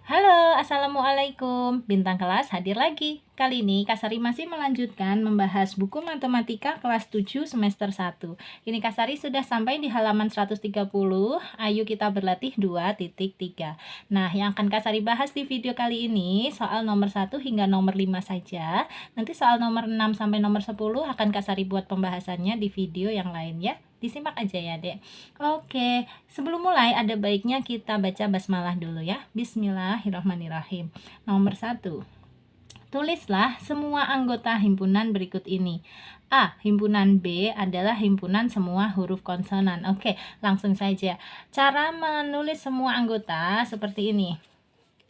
Halo, Assalamualaikum. Bintang kelas hadir lagi. Kali ini Kak Sari masih melanjutkan membahas buku matematika kelas 7 semester 1. Ini Kak Sari sudah sampai di halaman 130. Ayo kita berlatih 2.3. Nah, yang akan Kak Sari bahas di video kali ini soal nomor 1 hingga nomor 5 saja. Nanti soal nomor 6 sampai nomor 10 akan Kak Sari buat pembahasannya di video yang lain ya. Disimak aja ya, Dek. Oke, sebelum mulai ada baiknya kita baca basmalah dulu ya. Bismillahirrahmanirrahim. Nomor 1. Tulislah semua anggota himpunan berikut ini. A. Himpunan B adalah himpunan semua huruf konsonan. Oke, langsung saja. Cara menulis semua anggota seperti ini.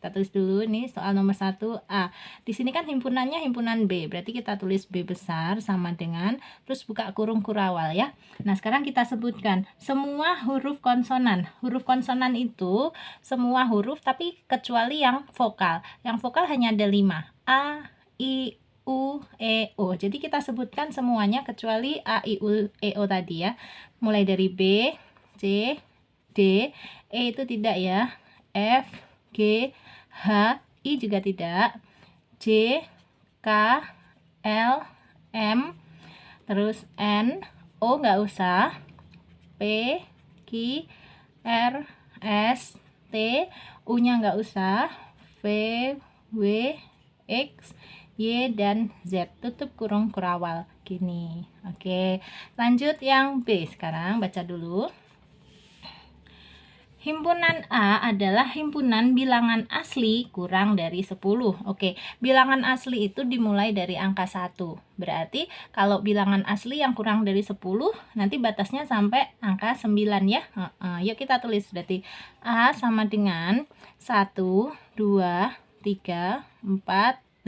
Kita tulis dulu nih soal nomor 1 A. Di sini kan himpunannya himpunan B, berarti kita tulis B besar sama dengan terus buka kurung kurawal ya. Nah, sekarang kita sebutkan semua huruf konsonan. Huruf konsonan itu semua huruf tapi kecuali yang vokal. Yang vokal hanya ada 5. A, I, U, E, O. Jadi kita sebutkan semuanya kecuali A, I, U, E, O tadi ya. Mulai dari B, C, D, E itu tidak ya. F, G, H, I juga tidak, J, K, L, M, terus N, O nggak usah, P, Q, R, S, T, U-nya nggak usah, V, W, X, Y, dan Z. Tutup kurung kurawal. Gini. Oke, lanjut yang B. Sekarang baca dulu. Himpunan A adalah himpunan bilangan asli kurang dari 10. Oke, bilangan asli itu dimulai dari angka 1. Berarti kalau bilangan asli yang kurang dari 10, nanti batasnya sampai angka 9 ya. Yuk kita tulis, berarti A sama dengan 1, 2, 3, 4,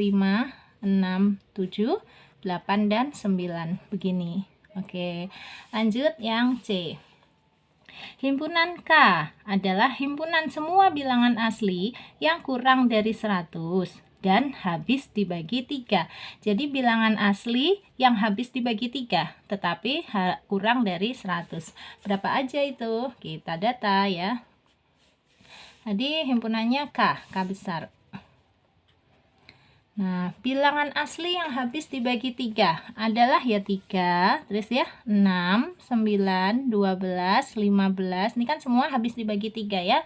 5, 6, 7, 8, dan 9. Begini. Oke, lanjut yang C. Himpunan K adalah himpunan semua bilangan asli yang kurang dari 100 dan habis dibagi 3. Jadi bilangan asli yang habis dibagi 3, tetapi kurang dari 100. Berapa aja itu? Kita data ya. Tadi himpunannya K besar. Nah, bilangan asli yang habis dibagi 3 adalah ya 3, terus ya 6, 9, 12, 15. Ini kan semua habis dibagi 3 ya.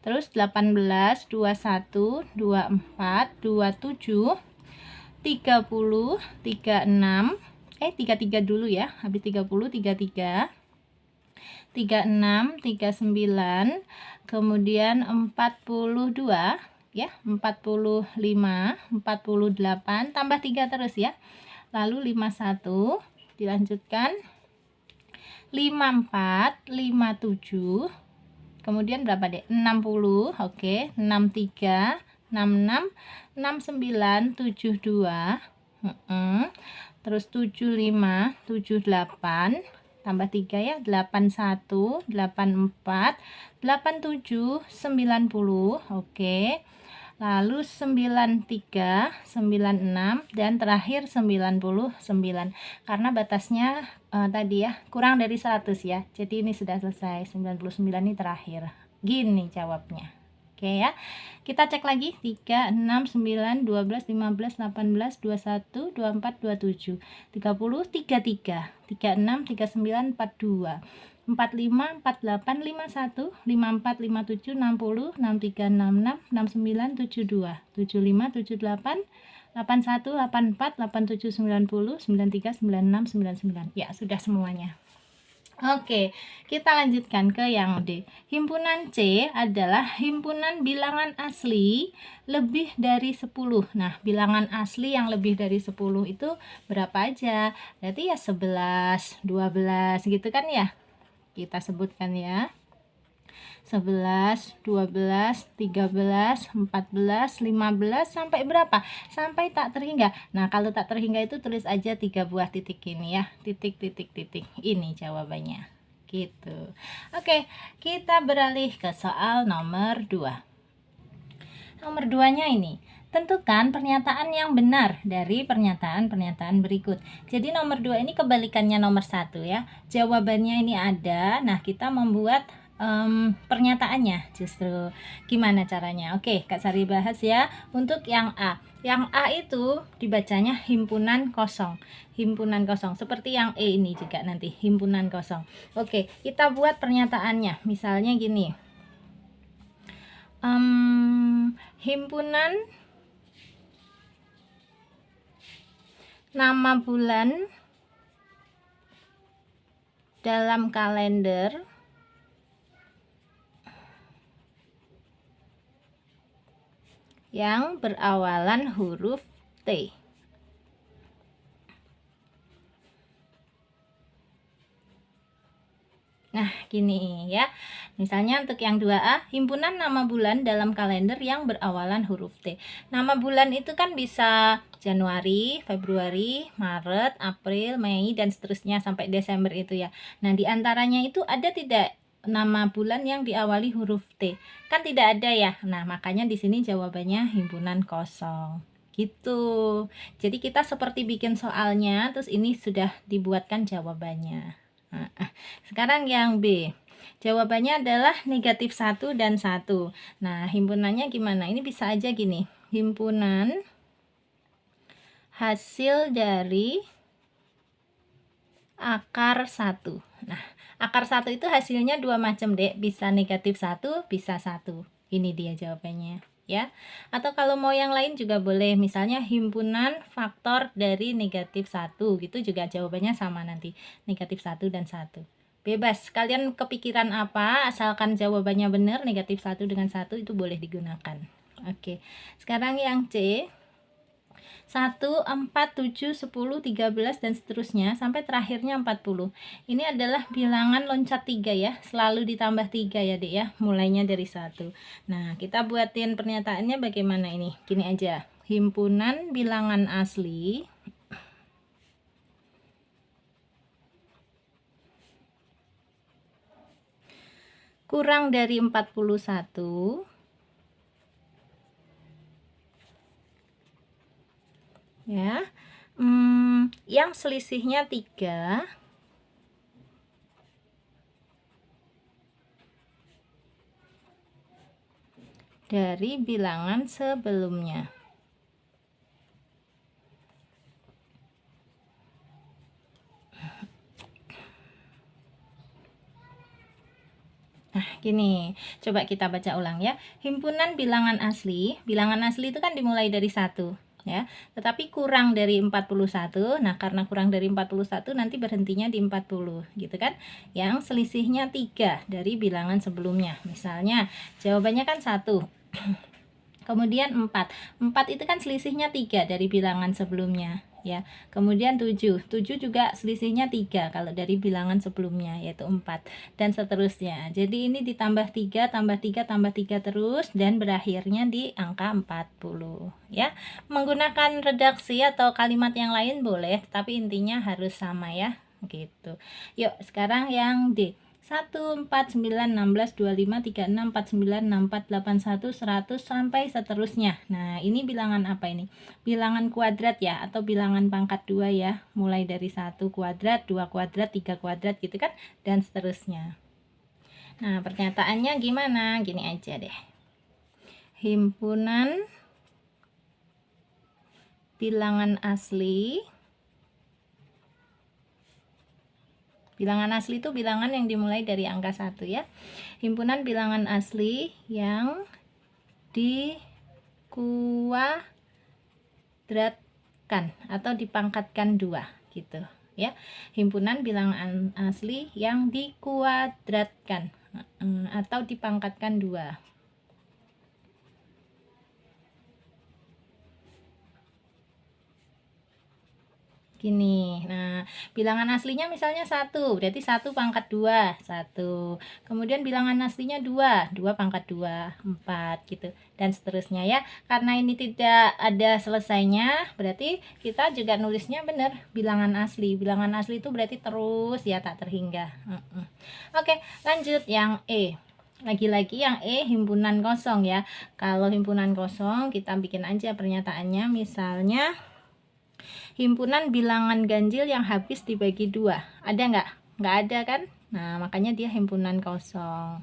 Terus 18, 21, 24, 27, 30, 36. 33 dulu ya. Habis 30, 33. 36, 39, kemudian 42 ya, 45, 48, tambah 3 terus ya. Lalu 51, dilanjutkan 54, 57, kemudian berapa deh? 60, oke, 63, 66, 69, 72, terus 75, 78, tambah 3 ya, 81, 84, 87, 90, oke. Lalu 93, 96, dan terakhir 99. Karena batasnya tadi ya, kurang dari 100 ya. Jadi ini sudah selesai, 99 ini terakhir. Gini jawabnya. Oke ya. Kita cek lagi 3, 6, 9, 12, 15, 18, 21, 24, 27, 30, 33, 36, 39, 42, 45, 48, 51, 54, 57, 60, 63, 66, 69, 72, 75, 78, 81, 84, 87, 90, 93, 96, 99. Ya, sudah semuanya. Oke, kita lanjutkan ke yang D. Himpunan C adalah himpunan bilangan asli lebih dari 10. Nah, bilangan asli yang lebih dari 10 itu berapa aja? Berarti ya 11, 12 gitu kan ya? Kita sebutkan ya. 11, 12, 13, 14, 15, sampai berapa? Sampai tak terhingga. Nah, kalau tak terhingga itu tulis aja 3 buah titik ini ya. Titik, titik, titik. Ini jawabannya. Gitu. Oke, kita beralih ke soal nomor 2. Nomor 2-nya ini. Tentukan pernyataan yang benar dari pernyataan-pernyataan berikut. Jadi nomor 2 ini kebalikannya nomor 1 ya. Jawabannya ini ada. Nah, kita membuat pernyataannya justru. Gimana caranya? Oke, Kak Sari bahas ya. Untuk yang A. Yang A itu dibacanya himpunan kosong. Himpunan kosong. Seperti yang E ini juga nanti, himpunan kosong. Oke, kita buat pernyataannya. Misalnya gini. Himpunan nama bulan dalam kalender yang berawalan huruf T. Nah, gini ya. Misalnya untuk yang 2A, himpunan nama bulan dalam kalender yang berawalan huruf T. Nama bulan itu kan bisa Januari, Februari, Maret, April, Mei, dan seterusnya sampai Desember itu ya. Nah, di antaranya itu ada tidak nama bulan yang diawali huruf T? Kan tidak ada ya. Nah, makanya di sini jawabannya himpunan kosong. Gitu. Jadi kita seperti bikin soalnya, terus ini sudah dibuatkan jawabannya. Nah, sekarang yang B. Jawabannya adalah negatif 1 dan 1. Nah, himpunannya gimana? Ini bisa aja gini. Himpunan hasil dari akar 1. Nah, akar 1 itu hasilnya dua macam, Dek. Bisa negatif 1, bisa 1. Ini dia jawabannya. Ya, atau kalau mau yang lain juga boleh, misalnya himpunan faktor dari negatif 1 gitu juga jawabannya sama nanti, negatif 1 dan 1. Bebas, kalian kepikiran apa, asalkan jawabannya benar, negatif 1 dengan 1 itu boleh digunakan. Oke, sekarang yang C. 1, 4, 7, 10, 13 dan seterusnya sampai terakhirnya 40. Ini adalah bilangan loncat 3 ya, selalu ditambah 3 ya Dek ya, mulainya dari 1. Nah, kita buatin pernyataannya bagaimana ini? Gini aja, himpunan bilangan asli kurang dari 41 ya, yang selisihnya 3 dari bilangan sebelumnya. Nah, gini, coba kita baca ulang ya. Himpunan bilangan asli itu kan dimulai dari 1 ya, tetapi kurang dari 41. Nah, karena kurang dari 41 nanti berhentinya di 40 gitu kan, yang selisihnya 3 dari bilangan sebelumnya. Misalnya jawabannya kan 1 kemudian 4 itu kan selisihnya 3 dari bilangan sebelumnya ya. Kemudian 7 juga selisihnya 3 kalau dari bilangan sebelumnya, yaitu 4, dan seterusnya. Jadi ini ditambah 3 tambah 3 tambah 3 terus dan berakhirnya di angka 40 ya. Menggunakan redaksi atau kalimat yang lain boleh, tapi intinya harus sama ya gitu. Yuk sekarang yang D. 1, 4, 9, 16, 25, 36, 49, 64, 81, 100 sampai seterusnya. Nah, ini bilangan apa ini? Bilangan kuadrat ya, atau bilangan pangkat 2 ya. Mulai dari 1 kuadrat, 2 kuadrat, 3 kuadrat gitu kan, dan seterusnya. Nah, pernyataannya gimana? Gini aja deh. Himpunan bilangan asli. Bilangan asli itu bilangan yang dimulai dari angka 1 ya. Himpunan bilangan asli yang dikuadratkan atau dipangkatkan 2 gitu ya. Himpunan bilangan asli yang dikuadratkan atau dipangkatkan 2. Gini, nah bilangan aslinya misalnya 1, berarti 1 pangkat 2, 1. Kemudian bilangan aslinya 2, 2 pangkat 2, 4 gitu. Dan seterusnya ya. Karena ini tidak ada selesainya, berarti kita juga nulisnya benar, bilangan asli. Bilangan asli itu berarti terus ya, tak terhingga. Oke, lanjut yang E. Lagi-lagi yang E himpunan kosong ya. Kalau himpunan kosong kita bikin aja pernyataannya, misalnya himpunan bilangan ganjil yang habis dibagi 2. Ada nggak? Nggak ada kan? Nah, makanya dia himpunan kosong.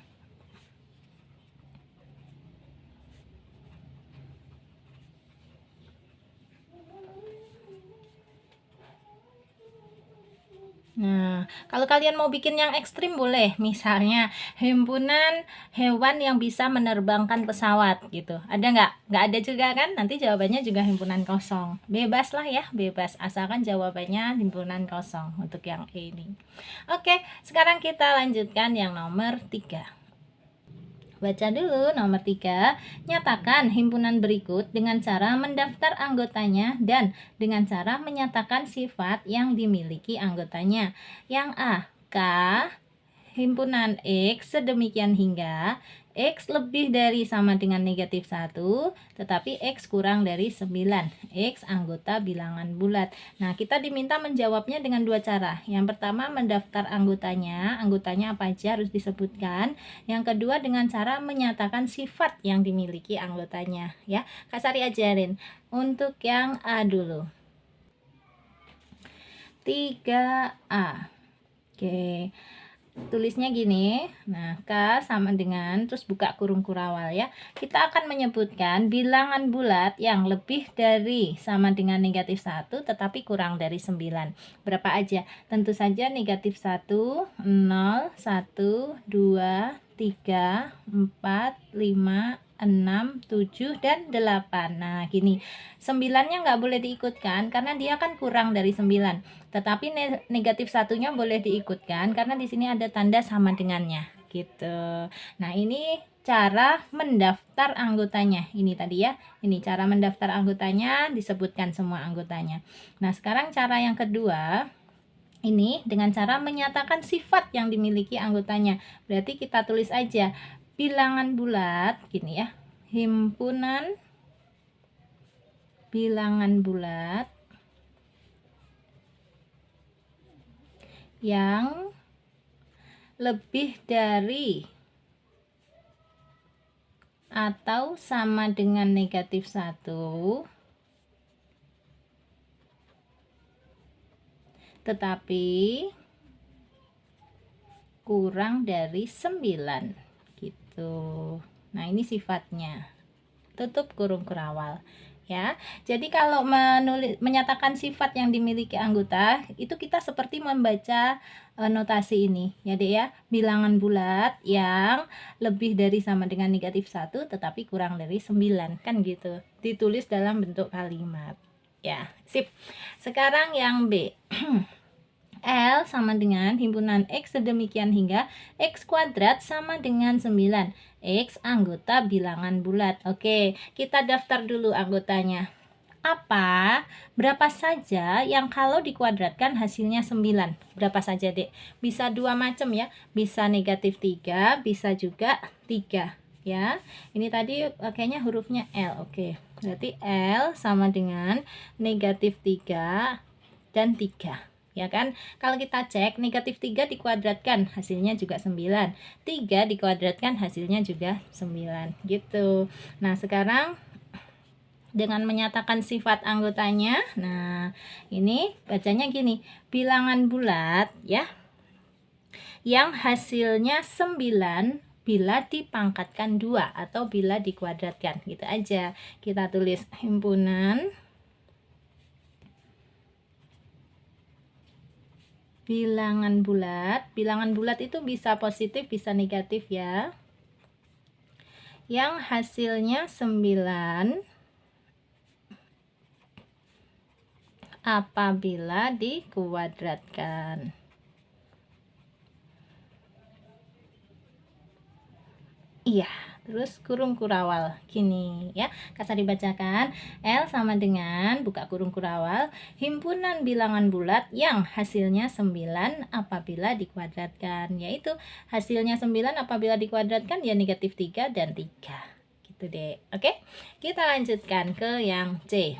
Nah, kalau kalian mau bikin yang ekstrim boleh, misalnya himpunan hewan yang bisa menerbangkan pesawat gitu. Ada nggak? Nggak ada juga kan? Nanti jawabannya juga himpunan kosong. Bebas lah ya, bebas. Asalkan jawabannya himpunan kosong untuk yang E ini. Oke, sekarang kita lanjutkan yang nomor 3. Baca dulu nomor 3. Nyatakan himpunan berikut dengan cara mendaftar anggotanya dan dengan cara menyatakan sifat yang dimiliki anggotanya. Yang A, K, himpunan X sedemikian hingga X lebih dari sama dengan negatif 1, tetapi X kurang dari 9. X anggota bilangan bulat. Nah, kita diminta menjawabnya dengan dua cara. Yang pertama, mendaftar anggotanya. Anggotanya apa aja harus disebutkan. Yang kedua, dengan cara menyatakan sifat yang dimiliki anggotanya. Ya, Kak Sari ajarin. Untuk yang A dulu. 3A. Oke. Tulisnya gini. Nah, K sama dengan, terus buka kurung kurawal ya. Kita akan menyebutkan bilangan bulat yang lebih dari sama dengan negatif 1 tetapi kurang dari 9. Berapa aja? Tentu saja negatif 1, 0, 1, 2, 3, 4, 5, 6, 7, dan 8. Nah, gini. 9-nya nggak boleh diikutkan karena dia kan kurang dari 9. Tetapi negatif satunya boleh diikutkan karena di sini ada tanda sama dengannya gitu. Nah, ini cara mendaftar anggotanya. Ini tadi ya. Ini cara mendaftar anggotanya, disebutkan semua anggotanya. Nah, sekarang cara yang kedua. Ini dengan cara menyatakan sifat yang dimiliki anggotanya. Berarti kita tulis aja bilangan bulat gini ya. Himpunan bilangan bulat yang lebih dari atau sama dengan negatif 1 tetapi kurang dari 9 gitu. Nah, ini sifatnya. Tutup kurung kurawal ya. Jadi kalau menyatakan sifat yang dimiliki anggota itu kita seperti membaca notasi ini ya Dek ya. Bilangan bulat yang lebih dari sama dengan negatif 1 tetapi kurang dari 9 kan gitu. Ditulis dalam bentuk kalimat ya. Sip. Sekarang yang B. L sama dengan himpunan X sedemikian hingga X kuadrat sama dengan 9. X anggota bilangan bulat. Oke, kita daftar dulu anggotanya. Apa? Berapa saja yang kalau dikuadratkan hasilnya 9? Berapa saja, Dek? Bisa dua macam ya. Bisa negatif 3, bisa juga 3. Ya, ini tadi kayaknya hurufnya L. Oke, berarti L sama dengan negatif 3 dan 3. Ya kan, kalau kita cek negatif 3 dikuadratkan hasilnya juga 9, 3 dikuadratkan hasilnya juga 9 gitu. Nah, sekarang dengan menyatakan sifat anggotanya, nah ini bacanya gini, bilangan bulat ya yang hasilnya 9 bila dipangkatkan 2 atau bila dikuadratkan, gitu aja. Kita tulis himpunan bilangan bulat itu bisa positif bisa negatif ya, yang hasilnya 9 apabila dikuadratkan. Iya, terus kurung kurawal gini ya. Kasa dibacakan L sama dengan buka kurung kurawal himpunan bilangan bulat yang hasilnya 9 apabila dikuadratkan, yaitu hasilnya 9 apabila dikuadratkan ya negatif 3 dan 3 gitu deh. Oke, kita lanjutkan ke yang C.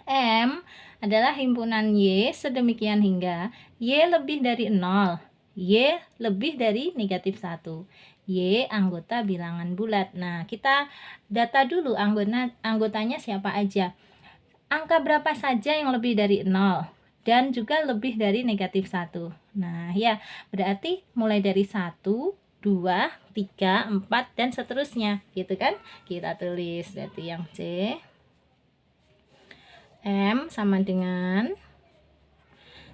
M adalah himpunan Y sedemikian hingga Y lebih dari 0, Y lebih dari negatif 1. Y anggota bilangan bulat. Nah, kita data dulu anggotanya siapa aja. Angka berapa saja yang lebih dari 0 dan juga lebih dari negatif 1. Nah, ya, berarti mulai dari 1, 2, 3, 4 dan seterusnya, gitu kan? Kita tulis berarti yang C. M sama dengan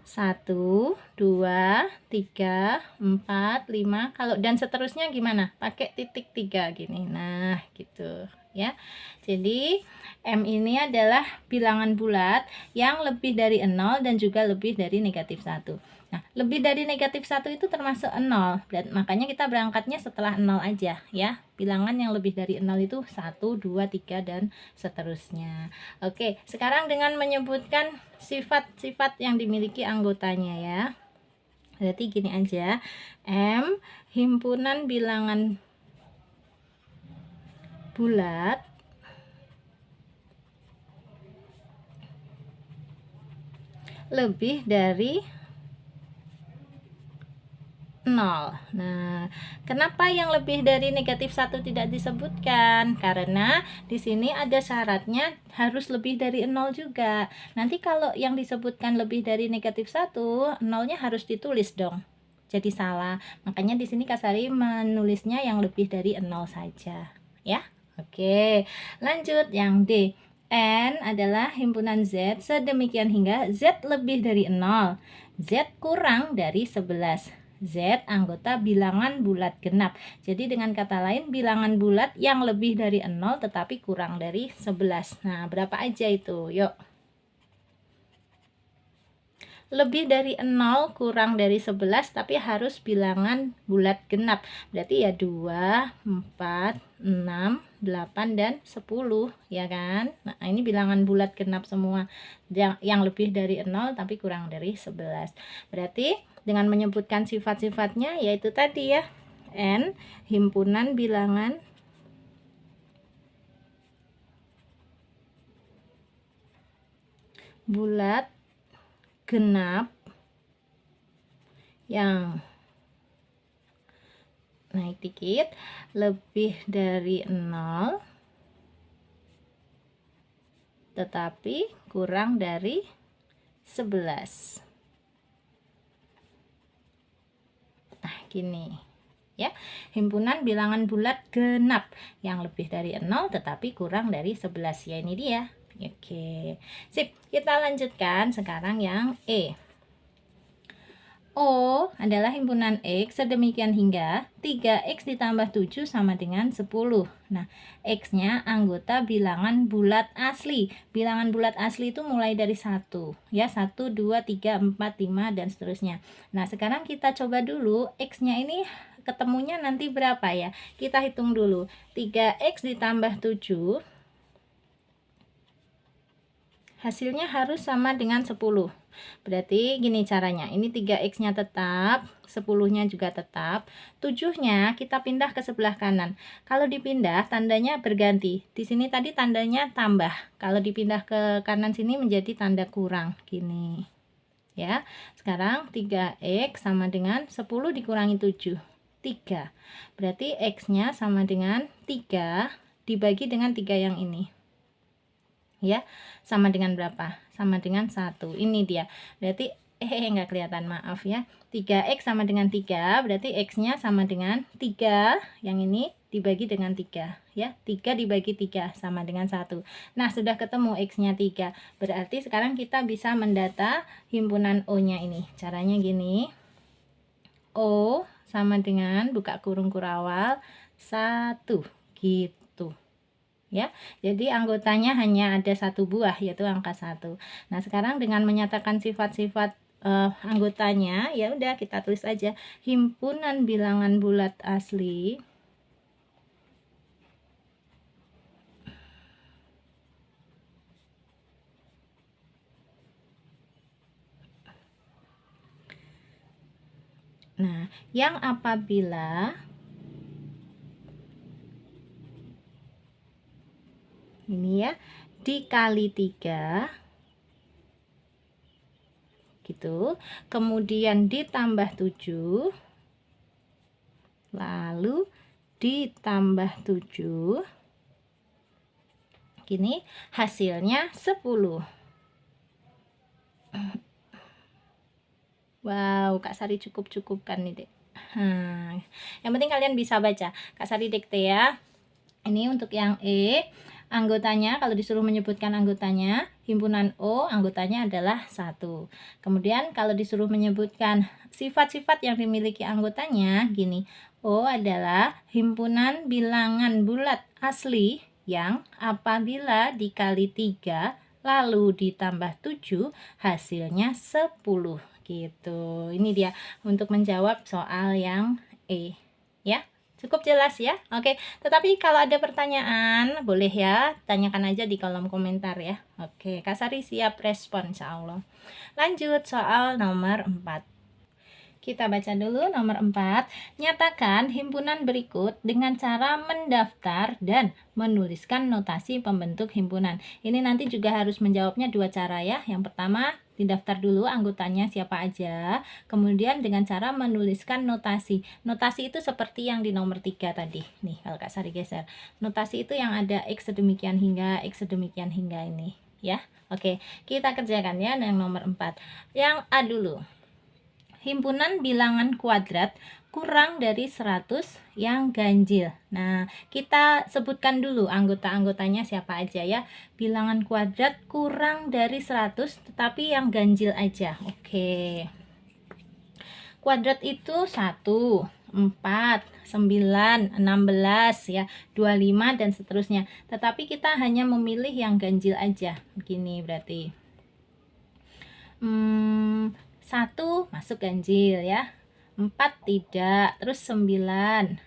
1, 2, 3, 4, 5. Kalau dan seterusnya gimana? Pakai titik 3 gini. Nah, gitu ya. Jadi M ini adalah bilangan bulat yang lebih dari 0 dan juga lebih dari negatif 1. Nah, lebih dari negatif 1 itu termasuk 0. Dan makanya kita berangkatnya setelah 0 aja ya. Bilangan yang lebih dari 0 itu 1, 2, 3 dan seterusnya. Oke, sekarang dengan menyebutkan sifat-sifat yang dimiliki anggotanya ya. Berarti gini aja. M himpunan bilangan bulat lebih dari 0. Nah, kenapa yang lebih dari negatif 1 tidak disebutkan? Karena di sini ada syaratnya harus lebih dari 0 juga. Nanti kalau yang disebutkan lebih dari negatif 1, 0-nya harus ditulis dong. Jadi salah. Makanya di sini Kak Sari menulisnya yang lebih dari 0 saja, ya. Oke, lanjut yang D. N adalah himpunan Z sedemikian hingga Z lebih dari 0. Z kurang dari 11. Z anggota bilangan bulat genap. Jadi dengan kata lain bilangan bulat yang lebih dari 0 tetapi kurang dari 11. Nah, berapa aja itu? Yuk. Lebih dari 0 kurang dari 11 tapi harus bilangan bulat genap. Berarti ya 2, 4, 6, 8 dan 10 ya kan. Nah, ini bilangan bulat genap semua. Yang lebih dari 0 tapi kurang dari 11. Berarti dengan menyebutkan sifat-sifatnya yaitu tadi ya. N himpunan bilangan bulat genap yang naik dikit lebih dari 0 tetapi kurang dari 11. Nah, gini ya. Himpunan bilangan bulat genap yang lebih dari 0 tetapi kurang dari 11. Ya, ini dia. Oke. Sip, kita lanjutkan sekarang yang E. O adalah himpunan X sedemikian hingga 3X ditambah 7 sama dengan 10. Nah, X-nya anggota bilangan bulat asli. Bilangan bulat asli itu mulai dari 1. Ya, 1, 2, 3, 4, 5, dan seterusnya. Nah, sekarang kita coba dulu X-nya ini ketemunya nanti berapa ya? Kita hitung dulu. 3X ditambah 7 hasilnya harus sama dengan 10. Berarti gini caranya, ini 3X-nya tetap, 10-nya juga tetap, 7-nya kita pindah ke sebelah kanan. Kalau dipindah, tandanya berganti. Di sini tadi tandanya tambah. Kalau dipindah ke kanan sini menjadi tanda kurang, gini. Ya, sekarang 3X sama dengan 10 dikurangi 7, 3. Berarti X-nya sama dengan 3 dibagi dengan 3 yang ini. Ya, sama dengan berapa? Sama dengan 1. Ini dia. Berarti enggak kelihatan, maaf ya. 3X sama dengan 3, berarti X-nya sama dengan 3. Yang ini dibagi dengan 3 ya. 3 dibagi 3 sama dengan 1. Nah, sudah ketemu X-nya 3. Berarti sekarang kita bisa mendata himpunan O-nya ini. Caranya gini. O sama dengan buka kurung kurawal 1 gitu. Ya, jadi anggotanya hanya ada 1 buah yaitu angka 1. Nah, sekarang dengan menyatakan sifat-sifat anggotanya, ya udah kita tulis aja himpunan bilangan bulat asli nah, yang apabila ini ya dikali 3 gitu, kemudian ditambah 7, lalu ditambah 7, gini hasilnya 10. Wow, Kak Sari cukup-cukupkan nih, Dek. Yang penting kalian bisa baca. Kak Sari dikte ya. Ini untuk yang E Anggotanya, kalau disuruh menyebutkan anggotanya, himpunan O anggotanya adalah 1. Kemudian kalau disuruh menyebutkan sifat-sifat yang dimiliki anggotanya, gini. O adalah himpunan bilangan bulat asli yang apabila dikali 3 lalu ditambah 7 hasilnya 10 gitu. Ini dia untuk menjawab soal yang E ya. Cukup jelas ya. Oke, tetapi kalau ada pertanyaan boleh ya, tanyakan aja di kolom komentar ya. Oke, Kak Sari siap respon insyaallah. Lanjut soal nomor 4. Kita baca dulu nomor 4. Nyatakan himpunan berikut dengan cara mendaftar dan menuliskan notasi pembentuk himpunan. Ini nanti juga harus menjawabnya dua cara ya. Yang pertama, didaftar dulu anggotanya siapa aja. Kemudian dengan cara menuliskan notasi. Notasi itu seperti yang di nomor 3 tadi. Nih, kalau Kak Sari geser. Notasi itu yang ada X sedemikian hingga X sedemikian hingga ini ya. Oke, kita kerjakan ya yang nomor 4. Yang A dulu. Himpunan bilangan kuadrat kurang dari 100 yang ganjil. Nah, kita sebutkan dulu anggota-anggotanya siapa aja ya. Bilangan kuadrat kurang dari 100 tetapi yang ganjil aja. Oke. Kuadrat itu 1, 4, 9, 16 ya, 25 dan seterusnya. Tetapi kita hanya memilih yang ganjil aja. Begini berarti. 1 masuk ganjil ya, 4 tidak, terus 9,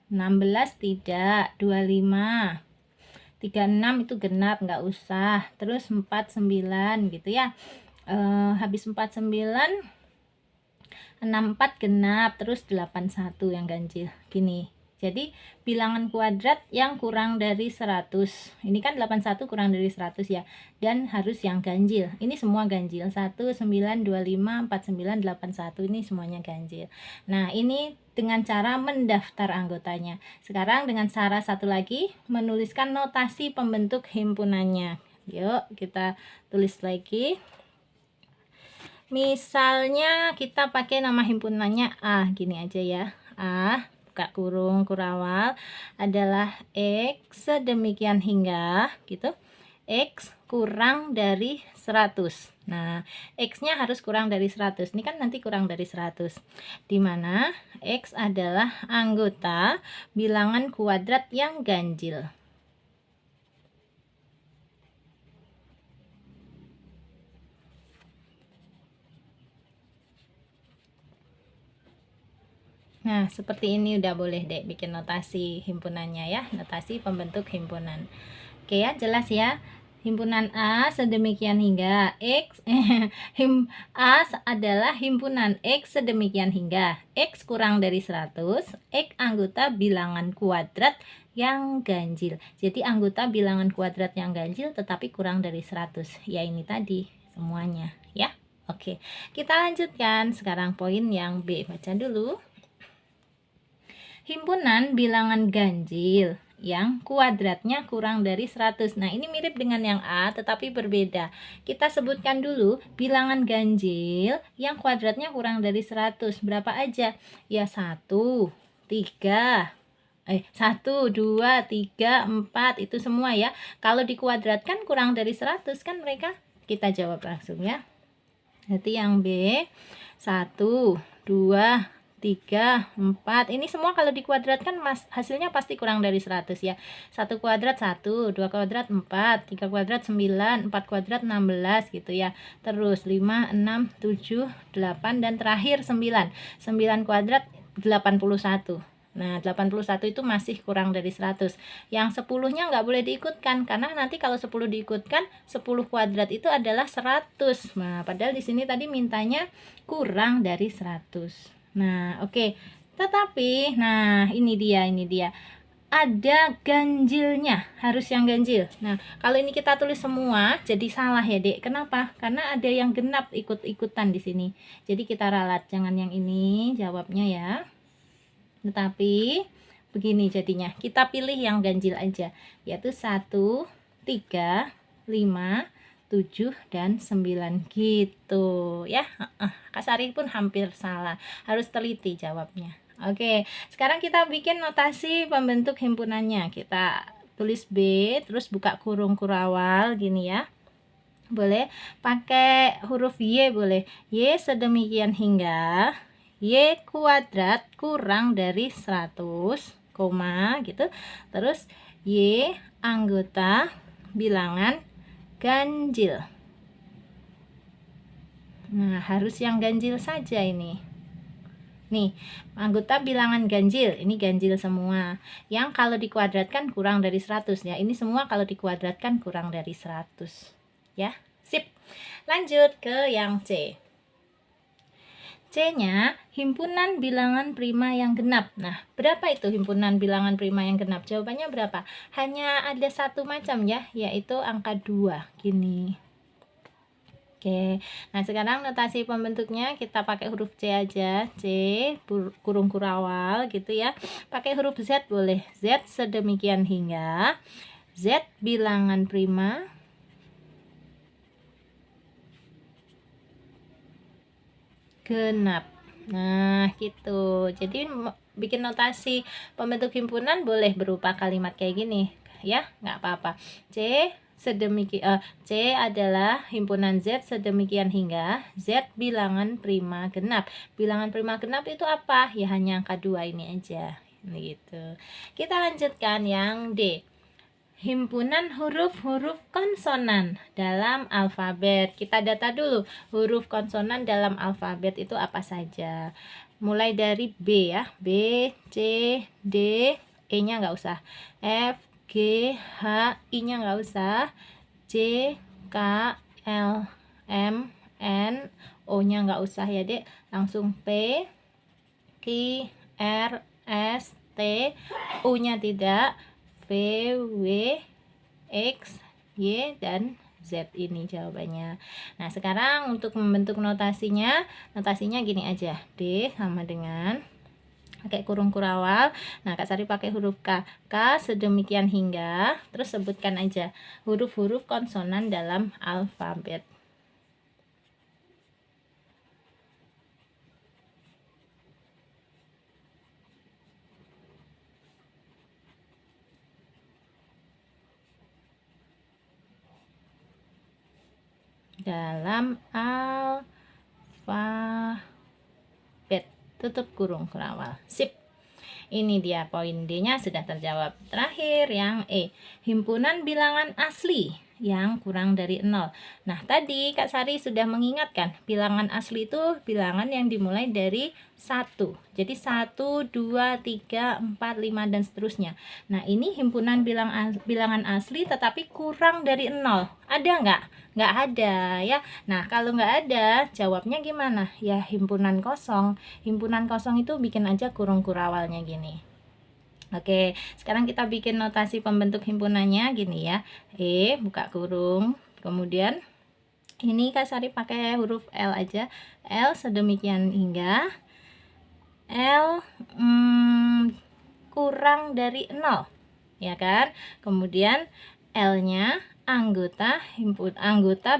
16 tidak, 25, 36 itu genap nggak usah, terus 49 gitu ya. Habis 49, 64 genap, terus 81 yang ganjil gini. Jadi bilangan kuadrat yang kurang dari 100. Ini kan 81 kurang dari 100 ya. Dan harus yang ganjil. Ini semua ganjil. 1, 9, 25, 49, 81 ini semuanya ganjil. Nah, ini dengan cara mendaftar anggotanya. Sekarang dengan cara satu lagi, menuliskan notasi pembentuk himpunannya. Yuk, kita tulis lagi. Misalnya kita pakai nama himpunannya A, gini aja ya. A buka kurung kurawal adalah X sedemikian hingga gitu. X kurang dari 100. Nah, X-nya harus kurang dari 100. Ini kan nanti kurang dari 100. Dimana X adalah anggota bilangan kuadrat yang ganjil. Nah, seperti ini udah boleh deh bikin notasi himpunannya ya, notasi pembentuk himpunan. Oke ya, jelas ya. Himpunan A sedemikian hingga X A adalah himpunan X sedemikian hingga X kurang dari 100, X anggota bilangan kuadrat yang ganjil. Jadi anggota bilangan kuadrat yang ganjil tetapi kurang dari 100. Ya ini tadi semuanya ya. Oke, kita lanjutkan sekarang poin yang B. Baca dulu. Himpunan bilangan ganjil yang kuadratnya kurang dari 100. Nah, ini mirip dengan yang A tetapi berbeda. Kita sebutkan dulu bilangan ganjil yang kuadratnya kurang dari 100. Berapa aja? Ya 1, 3, 1, 2, 3, 4 itu semua ya. Kalau dikuadratkan kurang dari 100 kan mereka. Kita jawab langsung ya. Berarti yang B 1, 2, 3, 4 ini semua kalau dikuadratkan hasilnya pasti kurang dari 100 ya. 1 kuadrat 1, 2 kuadrat 4, 3 kuadrat 9, 4 kuadrat 16 gitu ya. Terus 5, 6, 7, 8 dan terakhir 9. 9 kuadrat 81. Nah, 81 itu masih kurang dari 100. Yang 10-nya nggak boleh diikutkan karena nanti kalau 10 diikutkan 10 kuadrat itu adalah 100. Nah, padahal di sini tadi mintanya kurang dari 100. Nah, oke. Tetapi, nah ini dia. Ada ganjilnya, harus yang ganjil. Nah, kalau ini kita tulis semua jadi salah ya, Dek. Kenapa? Karena ada yang genap ikut-ikutan di sini. Jadi kita ralat, jangan yang ini jawabnya ya. Tetapi begini jadinya. Kita pilih yang ganjil aja, yaitu 1, 3, 5, 7 dan 9 gitu ya. Kak Sari pun hampir salah, harus teliti jawabnya. Oke, sekarang kita bikin notasi pembentuk himpunannya. Kita tulis B, terus buka kurung kurawal gini ya. Boleh pakai huruf Y, boleh Y sedemikian hingga Y kuadrat kurang dari 100, koma gitu. Terus Y anggota bilangan ganjil. Nah, harus yang ganjil saja ini. Nih, anggota bilangan ganjil, ini ganjil semua. Yang kalau dikuadratkan kurang dari 100 ya. Ini semua kalau dikuadratkan kurang dari 100. Ya, sip. Lanjut ke yang C. C-nya himpunan bilangan prima yang genap. Nah, berapa itu himpunan bilangan prima yang genap? Jawabannya berapa? Hanya ada satu macam ya, yaitu angka 2. Gini. Oke, nah sekarang notasi pembentuknya kita pakai huruf C aja, C kurung kurawal gitu ya. Pakai huruf Z boleh, Z sedemikian hingga Z bilangan prima genap. Nah gitu, jadi bikin notasi pembentuk himpunan boleh berupa kalimat kayak gini ya, nggak apa-apa. C adalah himpunan Z sedemikian hingga Z bilangan prima genap. Bilangan prima genap itu apa? Ya hanya angka 2 ini aja. Gitu. Kita lanjutkan yang D. Himpunan huruf-huruf konsonan dalam alfabet. Kita data dulu. Huruf konsonan dalam alfabet itu apa saja? Mulai dari B ya. B, C, D, E-nya nggak usah. F, G, H, I-nya nggak usah. J, K, L, M, N, O-nya nggak usah ya dek. Langsung P, Q, R, S, T, U-nya tidak. V, W, X, Y, dan Z ini jawabannya. Nah sekarang untuk membentuk notasinya gini aja. D sama dengan pakai kurung kurawal. Nah, Kak Sari pakai huruf K. K sedemikian hingga, terus sebutkan aja huruf-huruf konsonan dalam alfabet. Dalam alfabet. Tutup kurung kurawal. Sip. Ini dia poin D-nya sudah terjawab. Terakhir yang E. Himpunan bilangan asli yang kurang dari 0. Nah, tadi Kak Sari sudah mengingatkan, bilangan asli itu bilangan yang dimulai dari 1. Jadi 1, 2, 3, 4, 5 dan seterusnya. Nah, ini himpunan bilangan asli tetapi kurang dari 0. Ada nggak? Nggak ada ya. Nah, kalau nggak ada, jawabnya gimana? Ya himpunan kosong. Himpunan kosong itu bikin aja kurung kurawalnya gini. Oke, sekarang kita bikin notasi pembentuk himpunannya gini ya. E, buka kurung. Kemudian ini Kak Sari pakai huruf L aja. L sedemikian hingga L kurang dari 0. Ya kan? Kemudian L-nya anggota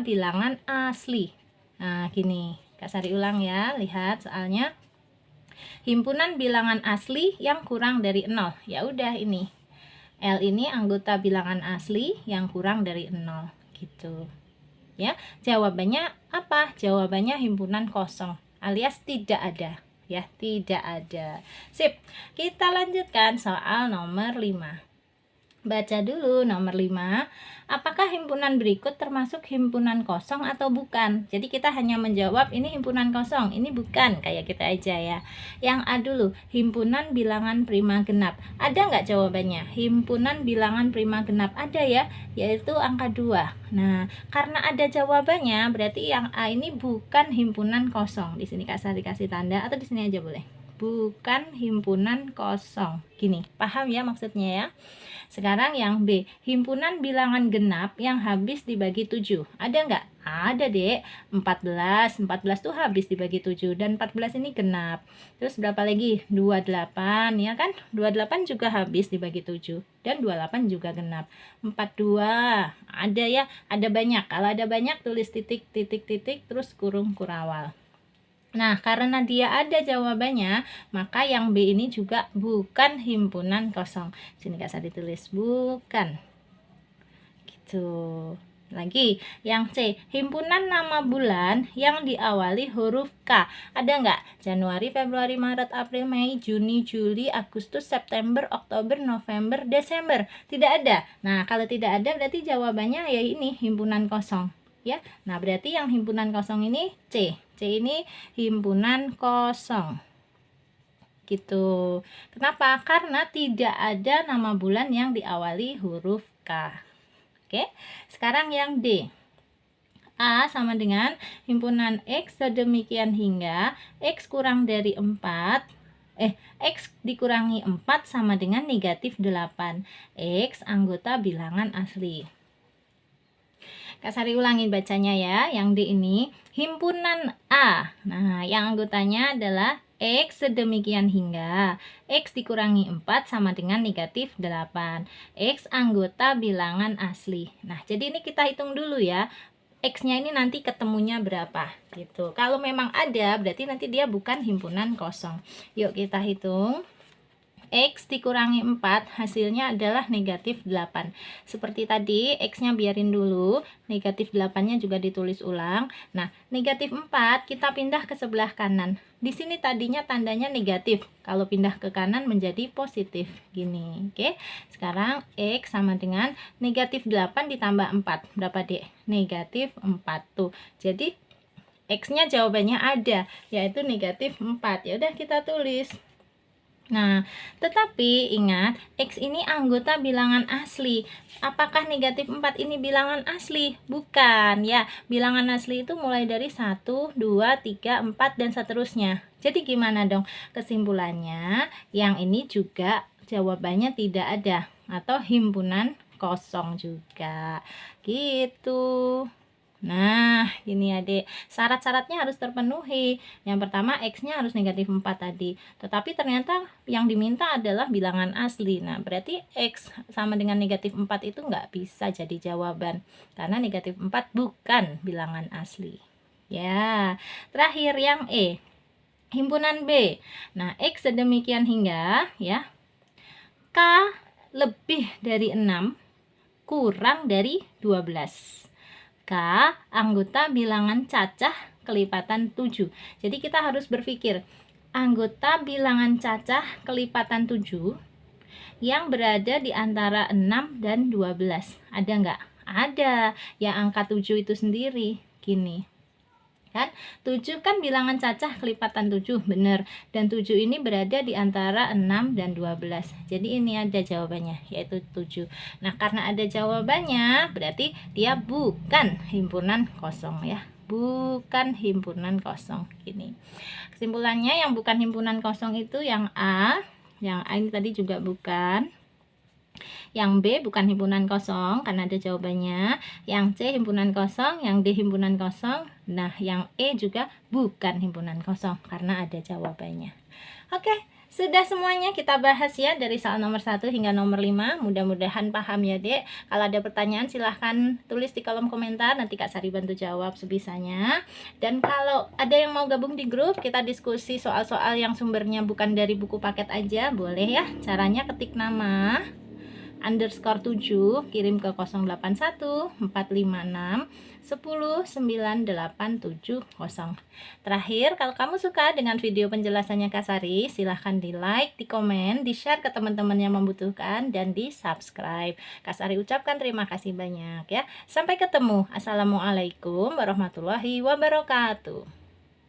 bilangan asli. Nah, gini. Kak Sari ulang ya. Lihat soalnya. Himpunan bilangan asli yang kurang dari 0. Ya udah ini. L ini anggota bilangan asli yang kurang dari 0 gitu. Ya, jawabannya apa? Jawabannya himpunan kosong alias tidak ada. Ya, tidak ada. Sip. Kita lanjutkan soal nomor 5. Baca dulu nomor 5. Apakah himpunan berikut termasuk himpunan kosong atau bukan? Jadi kita hanya menjawab ini himpunan kosong, ini bukan, kayak kita aja ya. Yang A dulu, himpunan bilangan prima genap. Ada nggak jawabannya? Himpunan bilangan prima genap ada ya, yaitu angka 2. Nah, karena ada jawabannya, berarti yang A ini bukan himpunan kosong. Di sini Kak Sari kasih tanda atau di sini aja boleh. Bukan himpunan kosong. Gini, paham ya maksudnya ya? Sekarang yang B, himpunan bilangan genap yang habis dibagi 7. Ada nggak? Ada dek, 14. 14 tuh habis dibagi 7 dan 14 ini genap. Terus berapa lagi? 28 ya kan? 28 juga habis dibagi 7 dan 28 juga genap. 42. Ada ya, ada banyak. Kalau ada banyak tulis titik titik titik terus kurung kurawal. Nah, karena dia ada jawabannya, maka yang B ini juga bukan himpunan kosong. Sini Kak Sari tulis bukan. Gitu. Lagi, yang C, himpunan nama bulan yang diawali huruf K. Ada nggak? Januari, Februari, Maret, April, Mei, Juni, Juli, Agustus, September, Oktober, November, Desember. Tidak ada. Nah, kalau tidak ada berarti jawabannya ya ini, himpunan kosong. Ya, nah berarti yang himpunan kosong ini C. C ini himpunan kosong. Gitu. Kenapa? Karena tidak ada nama bulan yang diawali huruf K. Oke, sekarang yang D. A sama dengan himpunan X sedemikian hingga X kurang dari 4. X dikurangi 4 sama dengan negatif 8. X anggota bilangan asli. Kak Sari ulangin bacanya ya. Yang D ini himpunan A. Nah, yang anggotanya adalah X sedemikian hingga X dikurangi 4 sama dengan negatif 8. X anggota bilangan asli. Nah, jadi ini kita hitung dulu ya. X-nya ini nanti ketemunya berapa gitu. Kalau memang ada, berarti nanti dia bukan himpunan kosong. Yuk kita hitung. X dikurangi 4 hasilnya adalah negatif 8. Seperti tadi, X-nya biarin dulu, negatif 8-nya juga ditulis ulang. Nah, negatif 4 kita pindah ke sebelah kanan. Di sini tadinya tandanya negatif, kalau pindah ke kanan menjadi positif. Gini, oke. Sekarang X sama dengan negatif 8 ditambah 4. Berapa, Dek? Negatif 4 tuh. Jadi, X-nya jawabannya ada, yaitu negatif 4. Ya udah kita tulis. Nah, tetapi ingat, X ini anggota bilangan asli. Apakah negatif 4 ini bilangan asli? Bukan, ya. Bilangan asli itu mulai dari 1, 2, 3, 4, dan seterusnya. Jadi gimana dong kesimpulannya? Yang ini juga jawabannya tidak ada, atau himpunan kosong juga. Gitu. Nah, ini adik, syarat-syaratnya harus terpenuhi. Yang pertama, X-nya harus negatif 4 tadi. Tetapi ternyata yang diminta adalah bilangan asli. Nah, berarti X sama dengan negatif 4 itu nggak bisa jadi jawaban. Karena negatif 4 bukan bilangan asli. Ya, terakhir yang E. Himpunan B. Nah, X sedemikian hingga, ya, K lebih dari 6 kurang dari 12. K anggota bilangan cacah kelipatan 7. Jadi kita harus berpikir anggota bilangan cacah kelipatan 7 yang berada di antara 6 dan 12. Ada nggak? Ada. Yang angka 7 itu sendiri. Gini. Kan 7 kan bilangan cacah kelipatan 7, benar, dan 7 ini berada di antara 6 dan 12. Jadi ini ada jawabannya, yaitu 7. Nah, karena ada jawabannya berarti dia bukan himpunan kosong, ya, bukan himpunan kosong. Gini kesimpulannya, yang bukan himpunan kosong itu yang A. Yang A ini tadi juga bukan. Yang B bukan himpunan kosong karena ada jawabannya. Yang C himpunan kosong, yang D himpunan kosong. Nah, yang E juga bukan himpunan kosong karena ada jawabannya. Oke, sudah semuanya kita bahas ya, dari soal nomor 1 hingga nomor 5. Mudah-mudahan paham ya, Dek. Kalau ada pertanyaan silahkan tulis di kolom komentar, nanti Kak Sari bantu jawab sebisanya. Dan kalau ada yang mau gabung di grup, kita diskusi soal-soal yang sumbernya bukan dari buku paket aja, boleh ya. Caranya ketik nama _7 kirim ke 081 456 10 9870. Terakhir, kalau kamu suka dengan video penjelasannya Kak Sari, silahkan di like, di komen, di share ke teman-teman yang membutuhkan, dan di subscribe. Kak Sari ucapkan terima kasih banyak ya. Sampai ketemu. Assalamualaikum warahmatullahi wabarakatuh.